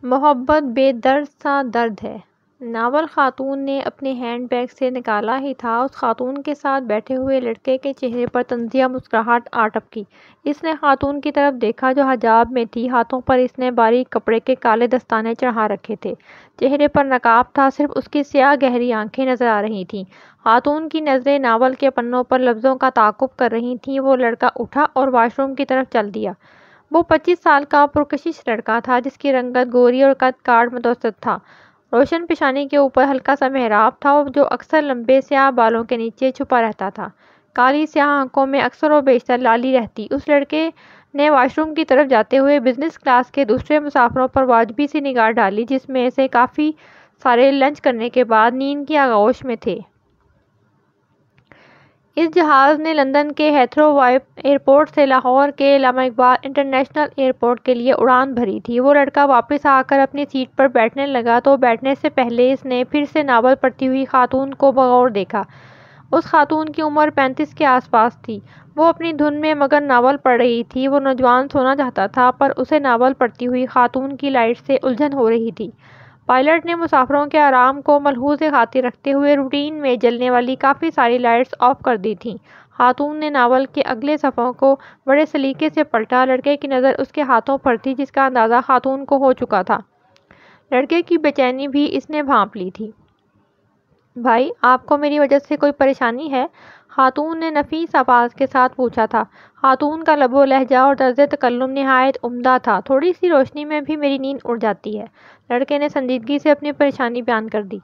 محبت بے درد سا درد ہے۔ ناول خاتون نے اپنے ہینڈ بیگ سے نکالا ہی تھا، اس خاتون کے ساتھ بیٹھے ہوئے لڑکے کے چہرے پر طنزیہ مسکراہٹ آ ٹپکی۔ اس نے خاتون کی طرف دیکھا جو حجاب میں تھی، ہاتھوں پر اس نے باریک کپڑے کے کالے دستانے چڑھا رکھے تھے، چہرے پر نقاب تھا، صرف اس کی سیاہ گہری آنکھیں نظر آ رہی تھیں۔ خاتون کی نظریں ناول کے پنوں پر لفظوں کا تعاقب کر رہی تھیں۔ وہ لڑکا اٹھا اور واش روم کی طرف چل دیا۔ وہ 25 سال کا پرکشش لڑکا تھا جس کی رنگت گوری اور قد کاٹ متوسط تھا۔ روشن پیشانی کے اوپر ہلکا سا محراب تھا جو اکثر لمبے سیاہ بالوں کے نیچے چھپا رہتا تھا۔ کالی سیاہ آنکھوں میں اکثر و بیشتر لالی رہتی۔ اس لڑکے نے واش روم کی طرف جاتے ہوئے بزنس کلاس کے دوسرے مسافروں پر واجبی سی نگاہ ڈالی جس میں سے کافی سارے لنچ کرنے کے بعد نیند کی آغوش میں تھے۔ اس جہاز نے لندن کے ہیتھرو ایئرپورٹ سے لاہور کے علامہ اقبال انٹرنیشنل ایئرپورٹ کے لیے اڑان بھری تھی۔ وہ لڑکا واپس آ کر اپنی سیٹ پر بیٹھنے لگا تو بیٹھنے سے پہلے اس نے پھر سے ناول پڑھتی ہوئی خاتون کو بغور دیکھا۔ اس خاتون کی عمر 35 کے آس پاس تھی۔ وہ اپنی دھن میں مگن ناول پڑھ رہی تھی۔ وہ نوجوان سونا چاہتا تھا پر اسے ناول پڑھتی ہوئی خاتون کی لائٹ سے الجھن ہو رہی تھی۔ پائلٹ نے مسافروں کے آرام کو ملحوظ خاطر رکھتے ہوئے روٹین میں جلنے والی کافی ساری لائٹس آف کر دی تھیں۔ خاتون نے ناول کے اگلے صفحوں کو بڑے سلیقے سے پلٹا۔ لڑکے کی نظر اس کے ہاتھوں پر تھی جس کا اندازہ خاتون کو ہو چکا تھا۔ لڑکے کی بے چینی بھی اس نے بھانپ لی تھی۔ بھائی، آپ کو میری وجہ سے کوئی پریشانی ہے؟ خاتون نے نفیس آواز کے ساتھ پوچھا تھا۔ خاتون کا لب و لہجہ اور طرز تکلم نہایت عمدہ تھا۔ تھوڑی سی روشنی میں بھی میری نیند اڑ جاتی ہے۔ لڑکے نے سنجیدگی سے اپنی پریشانی بیان کر دی۔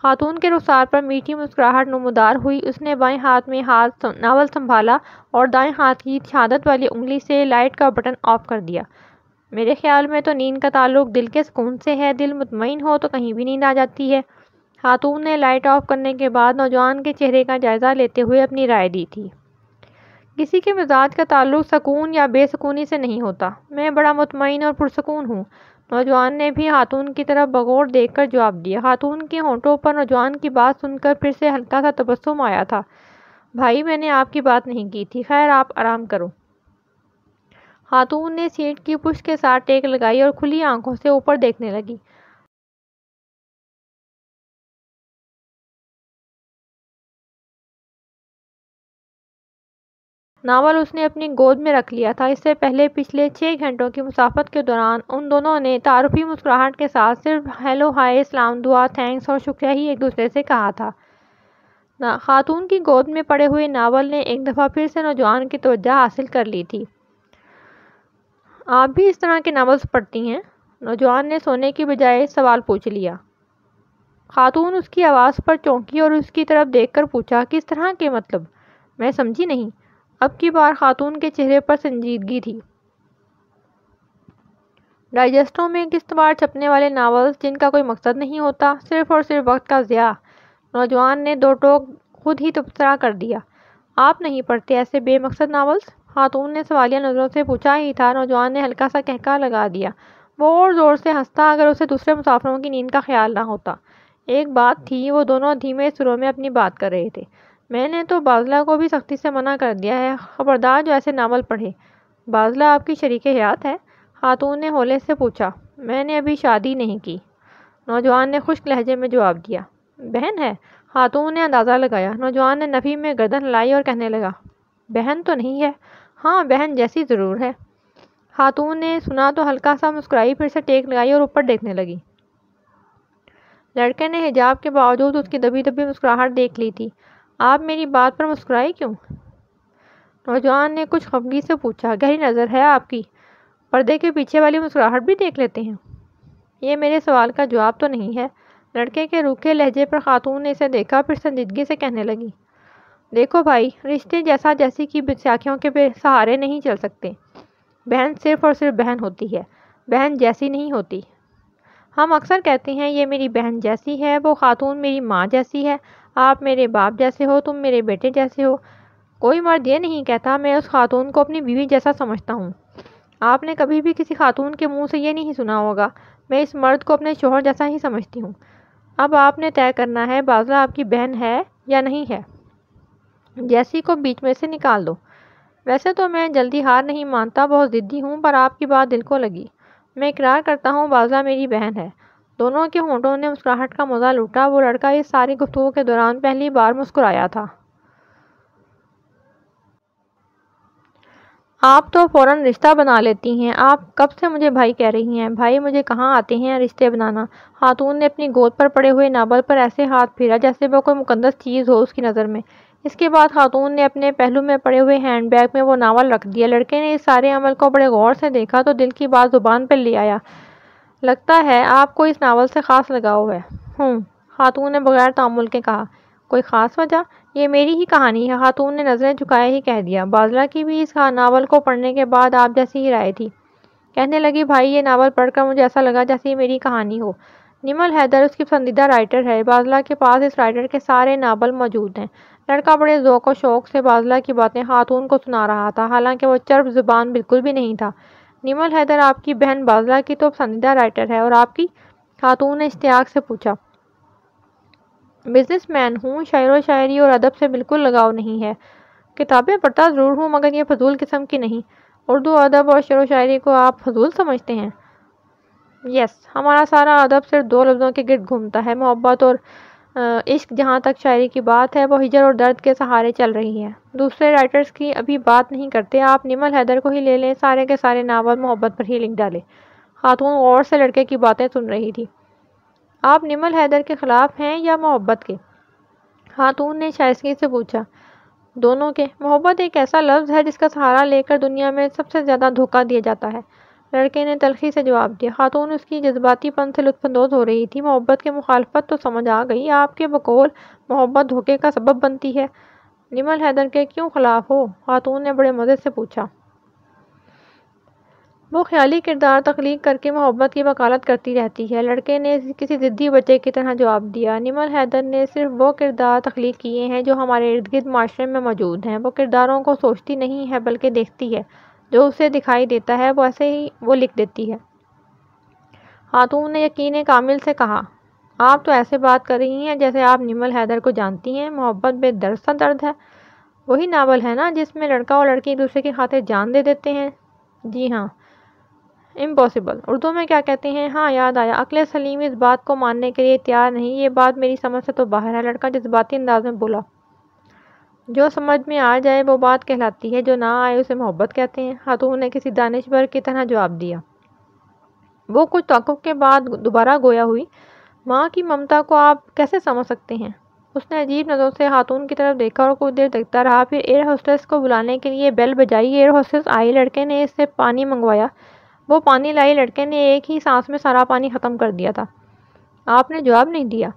خاتون کے رخسار پر میٹھی مسکراہٹ نمودار ہوئی۔ اس نے بائیں ہاتھ میں ناول سنبھالا اور دائیں ہاتھ کی شہادت والی انگلی سے لائٹ کا بٹن آف کر دیا۔ میرے خیال میں تو نیند کا تعلق دل کے سکون سے ہے۔ دل مطمئن ہو تو کہیں بھی نیند آ جاتی ہے۔ خاتون نے لائٹ آف کرنے کے بعد نوجوان کے چہرے کا جائزہ لیتے ہوئے اپنی رائے دی تھی۔ کسی کے مزاج کا تعلق سکون یا بے سکونی سے نہیں ہوتا۔ میں بڑا مطمئن اور پرسکون ہوں۔ نوجوان نے بھی خاتون کی طرف بغور دیکھ کر جواب دیا۔ خاتون کے ہونٹوں پر نوجوان کی بات سن کر پھر سے ہلکا سا تبسم آیا تھا۔ بھائی، میں نے آپ کی بات نہیں کی تھی۔ خیر، آپ آرام کرو۔ خاتون نے سیٹ کی پشت کے ساتھ ٹیک لگائی اور کھلی آنکھوں سے اوپر دیکھنے لگی۔ ناول اس نے اپنی گود میں رکھ لیا تھا۔ اس سے پہلے پچھلے 6 گھنٹوں کی مسافت کے دوران ان دونوں نے تعارفی مسکراہٹ کے ساتھ صرف ہیلو، ہائے، سلام، دعا، تھینکس اور شکریہ ہی ایک دوسرے سے کہا تھا۔ خاتون کی گود میں پڑے ہوئے ناول نے ایک دفعہ پھر سے نوجوان کی توجہ حاصل کر لی تھی۔ آپ بھی اس طرح کے ناولز پڑھتی ہیں؟ نوجوان نے سونے کی بجائے سوال پوچھ لیا۔ خاتون اس کی آواز پر چونکی اور اس کی طرف دیکھ کر پوچھا، کس طرح کے؟ مطلب میں سمجھی نہیں۔ اب کی بار خاتون کے چہرے پر سنجیدگی تھی۔ ڈائجسٹوں میں قسط وار چھپنے والے ناولز جن کا کوئی مقصد نہیں ہوتا، صرف اور صرف وقت کا ضیاع۔ نوجوان نے دو ٹوک خود ہی تبصرہ کر دیا۔ آپ نہیں پڑھتے ایسے بے مقصد ناولز؟ خاتون نے سوالیہ نظروں سے پوچھا ہی تھا۔ نوجوان نے ہلکا سا قہقہہ لگا دیا۔ وہ اور زور سے ہنستا اگر اسے دوسرے مسافروں کی نیند کا خیال نہ ہوتا۔ ایک بات تھی، وہ دونوں دھیمے سروں میں اپنی بات کر رہے تھے۔ میں نے تو باذلہ کو بھی سختی سے منع کر دیا ہے، خبردار جو ایسے ناول پڑھے۔ باذلہ آپ کی شریک حیات ہے؟ خاتون نے ہولے سے پوچھا۔ میں نے ابھی شادی نہیں کی، نوجوان نے خشک لہجے میں جواب دیا۔ بہن ہے؟ خاتون نے اندازہ لگایا۔ نوجوان نے نفی میں گردن ہلائی اور کہنے لگا، بہن تو نہیں ہے، ہاں بہن جیسی ضرور ہے۔ خاتون نے سنا تو ہلکا سا مسکرائی، پھر سے ٹیک لگائی اور اوپر دیکھنے لگی۔ لڑکے نے حجاب کے باوجود اس کی دبی دبی مسکراہٹ دیکھ لی تھی۔ آپ میری بات پر مسکرائے کیوں؟ نوجوان نے کچھ خفگی سے پوچھا۔ گہری نظر ہے آپ کی، پردے کے پیچھے والی مسکراہٹ بھی دیکھ لیتے ہیں؟ یہ میرے سوال کا جواب تو نہیں ہے۔ لڑکے کے روکھے لہجے پر خاتون نے اسے دیکھا، پھر سنجیدگی سے کہنے لگی، دیکھو بھائی، رشتے جیسا جیسی کی سیاکھیوں کے سہارے نہیں چل سکتے۔ بہن صرف اور صرف بہن ہوتی ہے، بہن جیسی نہیں ہوتی۔ ہم اکثر کہتے ہیں یہ میری بہن جیسی ہے، وہ خاتون میری ماں جیسی ہے، آپ میرے باپ جیسے ہو، تم میرے بیٹے جیسے ہو۔ کوئی مرد یہ نہیں کہتا میں اس خاتون کو اپنی بیوی جیسا سمجھتا ہوں۔ آپ نے کبھی بھی کسی خاتون کے منہ سے یہ نہیں سنا ہوگا، میں اس مرد کو اپنے شوہر جیسا ہی سمجھتی ہوں۔ اب آپ نے طے کرنا ہے باذلہ آپ کی بہن ہے یا نہیں ہے۔ جیسی کو بیچ میں سے نکال دو۔ ویسے تو میں جلدی ہار نہیں مانتا، بہت ضدی ہوں، پر آپ کی بات دل کو لگی۔ میں اقرار کرتا ہوں بازلہ میری بہن ہے۔ دونوں کے ہونٹوں نے مسکراہٹ کا مزہ لوٹا۔ وہ لڑکا اس ساری گفتگو کے دوران پہلی بار مسکرایا تھا۔ آپ تو فوراً رشتہ بنا لیتی ہیں۔ آپ کب سے مجھے بھائی کہہ رہی ہیں؟ بھائی مجھے کہاں آتے ہیں رشتے بنانا۔ خاتون نے اپنی گود پر پڑے ہوئے ناول پر ایسے ہاتھ پھیرا جیسے وہ کوئی مقدس چیز ہو اس کی نظر میں۔ اس کے بعد خاتون نے اپنے پہلو میں پڑے ہوئے ہینڈ بیگ میں وہ ناول رکھ دیا۔ لڑکے نے اس سارے عمل کو بڑے غور سے دیکھا تو دل کی بات زبان پر لے آیا۔ لگتا ہے آپ کو اس ناول سے خاص لگاؤ ہے۔ خاتون نے بغیر تعامل کے کہا۔ کوئی خاص وجہ؟ یہ میری ہی کہانی ہے، خاتون نے نظریں جھکائے ہی کہہ دیا۔ بازلہ کی بھی اس ناول کو پڑھنے کے بعد آپ جیسی ہی رائے تھی۔ کہنے لگی، بھائی یہ ناول پڑھ کر مجھے ایسا لگا جیسے یہ میری کہانی ہو۔ نمل حیدر اس کی پسندیدہ رائٹر ہے۔ بازلہ کے پاس اس رائٹر کے سارے ناول موجود ہیں۔ لڑکا بڑے ذوق و شوق سے بازلہ کی باتیں خاتون کو سنا رہا تھا، حالانکہ وہ چرب زبان بالکل بھی نہیں تھا۔ نمل حیدر آپ کی بہن بازلہ کی تو پسندیدہ رائٹر ہے، اور آپ کی؟ خاتون نے اشتیاق سے پوچھا۔ بزنس مین ہوں، شعر و شاعری اور ادب سے بالکل لگاؤ نہیں ہے۔ کتابیں پڑھتا ضرور ہوں مگر یہ فضول قسم کی نہیں۔ اردو ادب اور شعر و شاعری کو آپ فضول سمجھتے ہیں؟ یس، ہمارا سارا ادب صرف دو لفظوں کے گرد گھومتا ہے، محبت اور عشق۔ جہاں تک شاعری کی بات ہے وہ ہجر اور درد کے سہارے چل رہی ہے۔ دوسرے رائٹرز کی ابھی بات نہیں کرتے، آپ نمل حیدر کو ہی لے لیں، سارے کے سارے ناول محبت پر ہی لکھ ڈالے۔ خاتون غور سے لڑکے کی باتیں سن رہی تھی۔ آپ نمل حیدر کے خلاف ہیں یا محبت کے؟ خاتون نے شائستگی سے پوچھا۔ دونوں کے۔ محبت ایک ایسا لفظ ہے جس کا سہارا لے کر دنیا میں سب سے زیادہ دھوکہ دیا جاتا ہے، لڑکے نے تلخی سے جواب دیا۔ خاتون اس کی جذباتی پن سے لطف اندوز ہو رہی تھی۔ محبت کی مخالفت تو سمجھ آ گئی، آپ کے بقول محبت دھوکے کا سبب بنتی ہے۔ نمل حیدر کے کیوں خلاف ہو؟ خاتون نے بڑے مزے سے پوچھا۔ وہ خیالی کردار تخلیق کر کے محبت کی وکالت کرتی رہتی ہے، لڑکے نے کسی ضدی بچے کی طرح جواب دیا۔ نمل حیدر نے صرف وہ کردار تخلیق کیے ہیں جو ہمارے ارد گرد معاشرے میں موجود ہیں۔ وہ کرداروں کو سوچتی نہیں ہے بلکہ دیکھتی ہے، جو اسے دکھائی دیتا ہے ویسے ہی وہ لکھ دیتی ہے۔ خاتون نے یقین کامل سے کہا۔ آپ تو ایسے بات کر رہی ہیں جیسے آپ نمل حیدر کو جانتی ہیں۔ محبت بے درد سا درد ہے، وہی ناول ہے نا جس میں لڑکا اور لڑکی ایک دوسرے کی خاطر جان دے دیتے ہیں؟ جی ہاں۔ امپاسبل اردو میں کیا کہتے ہیں؟ ہاں یاد آیا۔ عقل سلیم اس بات کو ماننے کے لیے تیار نہیں، یہ بات میری سمجھ سے تو باہر ہے، لڑکا جذباتی انداز میں بولا۔ جو سمجھ میں آ جائے وہ بات کہلاتی ہے، جو نہ آئے اسے محبت کہتے ہیں، خاتون نے کسی دانشور کی طرح جواب دیا۔ وہ کچھ توقف کے بعد دوبارہ گویا ہوئی۔ ماں کی ممتا کو آپ کیسے سمجھ سکتے ہیں؟ اس نے عجیب نظروں سے خاتون کی طرف دیکھا اور کچھ دیر دیکھتا رہا، پھر ایئر ہوسٹس کو بلانے کے لیے بیل بجائی۔ ایئر ہوسٹس آئی، لڑکے نے اس سے پانی منگوایا، وہ پانی لائی، لڑکے نے ایک ہی سانس میں سارا پانی ختم کر دیا تھا۔ آپ نے جواب نہیں دیا؟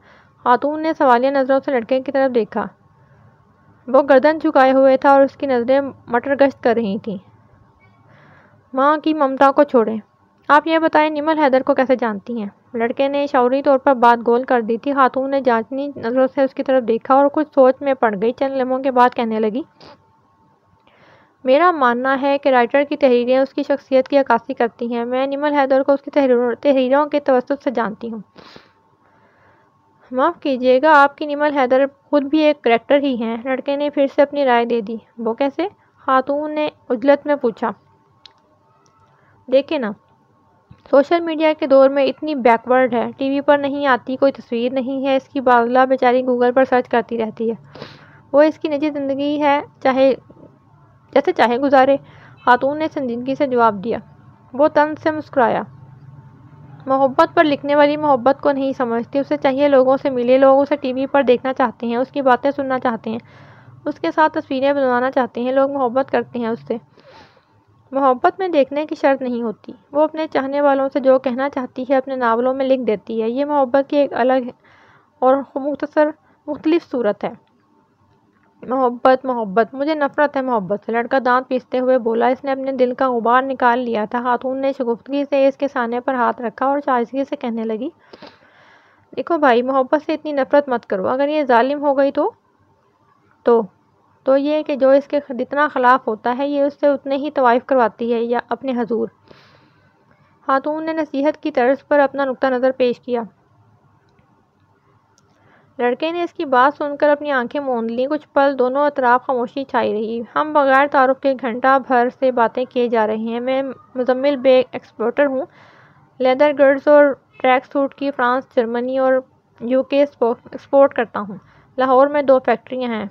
خاتون نے سوالیہ نظروں سے لڑکے کی طرف دیکھا۔ وہ گردن جھکائے ہوئے تھا اور اس کی نظریں مٹر گشت کر رہی تھیں۔ ماں کی ممتا کو چھوڑیں، آپ یہ بتائیں نمل حیدر کو کیسے جانتی ہیں؟ لڑکے نے شعوری طور پر بات گول کر دی تھی۔ خاتون نے جانچنی نظروں سے اس کی طرف دیکھا اور کچھ سوچ میں پڑ گئی۔ چند لمحوں کے بعد کہنے لگی، میرا ماننا ہے کہ رائٹر کی تحریریں اس کی شخصیت کی عکاسی کرتی ہیں۔ میں نمل حیدر کو اس کی تحریروں کے توسط سے جانتی ہوں۔ معاف کیجیے گا، آپ کی نمل حیدر خود بھی ایک کریکٹر ہی ہیں، لڑکے نے پھر سے اپنی رائے دے دی۔ وہ کیسے؟ خاتون نے عجلت میں پوچھا۔ دیکھیں نا، سوشل میڈیا کے دور میں اتنی بیکورڈ ہے، ٹی وی پر نہیں آتی، کوئی تصویر نہیں ہے اس کی، بازلہ بیچاری گوگل پر سرچ کرتی رہتی ہے۔ وہ اس کی نجی زندگی ہے، جیسے چاہے گزارے، خاتون نے سنجیدگی سے جواب دیا۔ وہ طنز سے مسکرایا۔ محبت پر لکھنے والی محبت کو نہیں سمجھتی، اسے چاہیے لوگوں سے ملے، لوگ اسے ٹی وی پر دیکھنا چاہتے ہیں، اس کی باتیں سننا چاہتے ہیں، اس کے ساتھ تصویریں بنوانا چاہتے ہیں، لوگ محبت کرتے ہیں اس سے۔ محبت میں دیکھنے کی شرط نہیں ہوتی، وہ اپنے چاہنے والوں سے جو کہنا چاہتی ہے اپنے ناولوں میں لکھ دیتی ہے، یہ محبت کی ایک الگ اور مختلف صورت ہے۔ محبت، مجھے نفرت ہے محبت سے، لڑکا دانت پیستے ہوئے بولا۔ اس نے اپنے دل کا غبار نکال لیا تھا۔ خاتون نے شگفتگی سے اس کے سینے پر ہاتھ رکھا اور شائستگی سے کہنے لگی، دیکھو بھائی، محبت سے اتنی نفرت مت کرو، اگر یہ ظالم ہو گئی تو یہ کہ جو اس کے جتنا خلاف ہوتا ہے یہ اس سے اتنے ہی طوائف کرواتی ہے، یا اپنے حضور۔ خاتون نے نصیحت کی طرز پر اپنا نقطہ نظر پیش کیا۔ لڑکے نے اس کی بات سن کر اپنی آنکھیں موند لیں۔ کچھ پل دونوں اطراف خاموشی چھائی رہی۔ ہم بغیر تعارف کے گھنٹہ بھر سے باتیں کیے جا رہے ہیں۔ میں مزمل بیگ ایکسپورٹر ہوں، لیدر گڈز اور ٹریک سوٹ کی فرانس، جرمنی اور UK ایکسپورٹ کرتا ہوں۔ لاہور میں 2 فیکٹریاں ہیں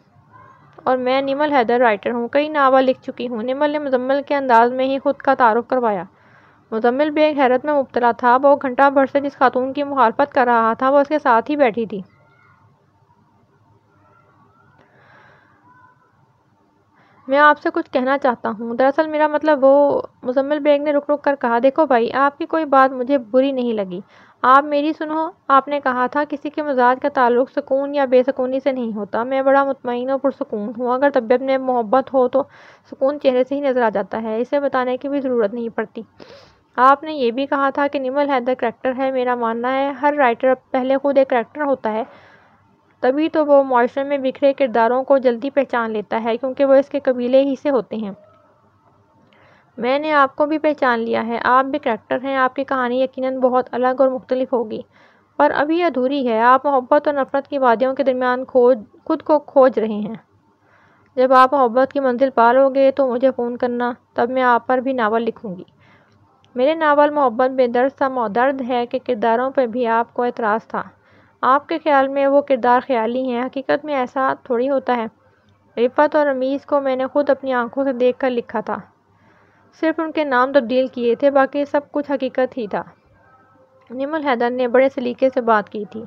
اور میں نمل حیدر رائٹر ہوں، کئی ناول لکھ چکی ہوں۔ نمل نے مزمل کے انداز میں ہی خود کا تعارف کروایا۔ مزمل بیگ حیرت میں مبتلا تھا، وہ گھنٹہ بھر سے جس خاتون کی مخالفت کر رہا تھا وہ اس کے ساتھ ہی بیٹھی تھی۔ میں آپ سے کچھ کہنا چاہتا ہوں، دراصل میرا مطلب وہ، مزمل بیگ نے رک رک کر کہا، دیکھو بھائی، آپ کی کوئی بات مجھے بری نہیں لگی، آپ میری سنو۔ آپ نے کہا تھا کسی کے مزاج کا تعلق سکون یا بے سکونی سے نہیں ہوتا۔ میں بڑا مطمئن اور پرسکون ہوں، اگر طبیعت میں محبت ہو تو سکون چہرے سے ہی نظر آ جاتا ہے، اسے بتانے کی بھی ضرورت نہیں پڑتی۔ آپ نے یہ بھی کہا تھا کہ نمل حیدر کریکٹر ہے۔ میرا ماننا ہے ہر رائٹر پہلے خود ایک کریکٹر ہوتا ہے، تبھی تو وہ معاشرے میں بکھرے کرداروں کو جلدی پہچان لیتا ہے، کیونکہ وہ اس کے قبیلے ہی سے ہوتے ہیں۔ میں نے آپ کو بھی پہچان لیا ہے، آپ بھی کریکٹر ہیں۔ آپ کی کہانی یقیناً بہت الگ اور مختلف ہوگی، پر ابھی ادھوری ہے۔ آپ محبت اور نفرت کی وادیوں کے درمیان خود کو کھوج رہے ہیں۔ جب آپ محبت کی منزل پا لو گے تو مجھے فون کرنا، تب میں آپ پر بھی ناول لکھوں گی۔ میرے ناول محبت بے درد سا درد ہے کہ کرداروں پر بھی آپ کو اعتراض تھا۔ آپ کے خیال میں وہ کردار خیالی ہیں، حقیقت میں ایسا تھوڑی ہوتا ہے۔ رفعت اور رمیز کو میں نے خود اپنی آنکھوں سے دیکھ کر لکھا تھا، صرف ان کے نام تبدیل کیے تھے، باقی سب کچھ حقیقت ہی تھا۔ نمل حیدر نے بڑے سلیقے سے بات کی تھی۔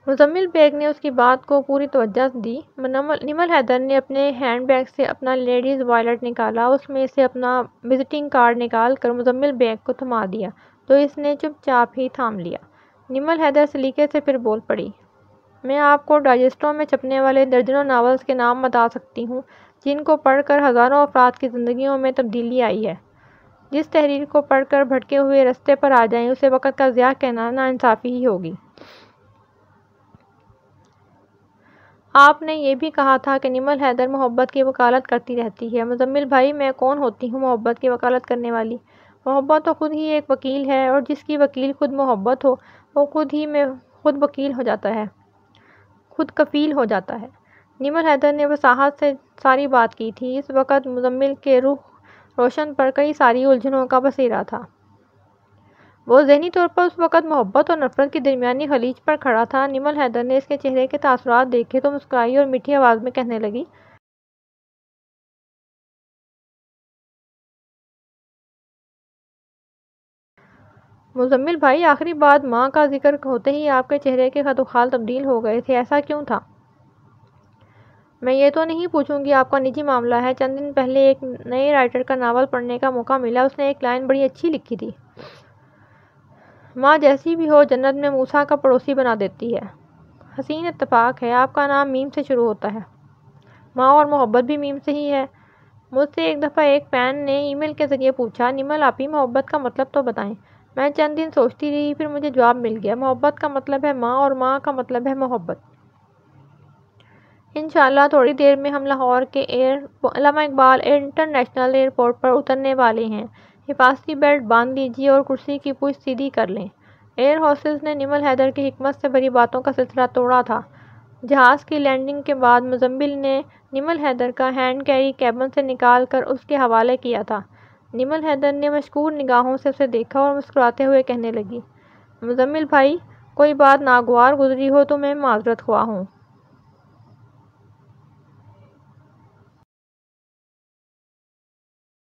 مزمل بیگ نے اس کی بات کو پوری توجہ دی۔ نمل حیدر نے اپنے ہینڈ بیگ سے اپنا لیڈیز وائلٹ نکالا، اس میں سے اپنا وزٹنگ کارڈ نکال کر مزمل بیگ کو تھما دیا تو اس نے چپ چاپ ہی تھام لیا۔ نمل حیدر سلیقے سے پھر بول پڑی، میں آپ کو ڈائجسٹوں میں چھپنے والے درجنوں ناولز کے نام بتا سکتی ہوں جن کو پڑھ کر ہزاروں افراد کی زندگیوں میں تبدیلی آئی ہے۔ جس تحریر کو پڑھ کر بھٹکے ہوئے رستے پر آ جائیں اسے وقت کا ضیاع کہنا ناانصافی ہی ہوگی۔ آپ نے یہ بھی کہا تھا کہ نمل حیدر محبت کی وکالت کرتی رہتی ہے۔ مزمل بھائی، میں کون ہوتی ہوں محبت کی وکالت کرنے والی؟ محبت تو خود ہی ایک وکیل ہے، اور جس کی وکیل خود محبت ہو وہ خود ہی میں خود وکیل ہو جاتا ہے، خود کفیل ہو جاتا ہے۔ نمل حیدر نے وضاحت سے ساری بات کی تھی۔ اس وقت مزمل کے رخ روشن پر کئی ساری الجھنوں کا بسیرا تھا۔ وہ ذہنی طور پر اس وقت محبت اور نفرت کی درمیانی خلیج پر کھڑا تھا۔ نمل حیدر نے اس کے چہرے کے تاثرات دیکھے تو مسکرائی اور میٹھی آواز میں کہنے لگی، مزمل بھائی، آخری بات ماں کا ذکر ہوتے ہی آپ کے چہرے کے خط و خال تبدیل ہو گئے تھے، ایسا کیوں تھا؟ میں یہ تو نہیں پوچھوں گی، آپ کا نجی معاملہ ہے۔ چند دن پہلے ایک نئے رائٹر کا ناول پڑھنے کا موقع ملا، اس نے ایک لائن بڑی اچھی لکھی تھی، ماں جیسی بھی ہو جنت میں موسیٰ کا پڑوسی بنا دیتی ہے۔ حسین اتفاق ہے، آپ کا نام میم سے شروع ہوتا ہے، ماں اور محبت بھی میم سے ہی ہے۔ مجھ سے ایک دفعہ ایک فین نے ای میل کے ذریعے پوچھا، نمل آپ ہی محبت کا مطلب تو بتائیں۔ میں چند دن سوچتی رہی، پھر مجھے جواب مل گیا، محبت کا مطلب ہے ماں اور ماں کا مطلب ہے محبت۔ انشاءاللہ تھوڑی دیر میں ہم لاہور کے علامہ اقبال انٹرنیشنل ایئرپورٹ پر اترنے والے ہیں۔ حفاظتی بیلٹ باندھ لیجیے اور کرسی کی پشت سیدھی کر لیں۔ ایئر ہوسٹس نے نمل حیدر کی حکمت سے بھری باتوں کا سلسلہ توڑا تھا۔ جہاز کی لینڈنگ کے بعد مزمل نے نمل حیدر کا ہینڈ کیری کیبن سے نکال کر اس کے حوالے کیا تھا۔ نمل حیدر نے مشکور نگاہوں سے اسے دیکھا اور مسکراتے ہوئے کہنے لگی، مزمل بھائی، کوئی بات ناگوار گزری ہو تو میں معذرت خواہ ہوں۔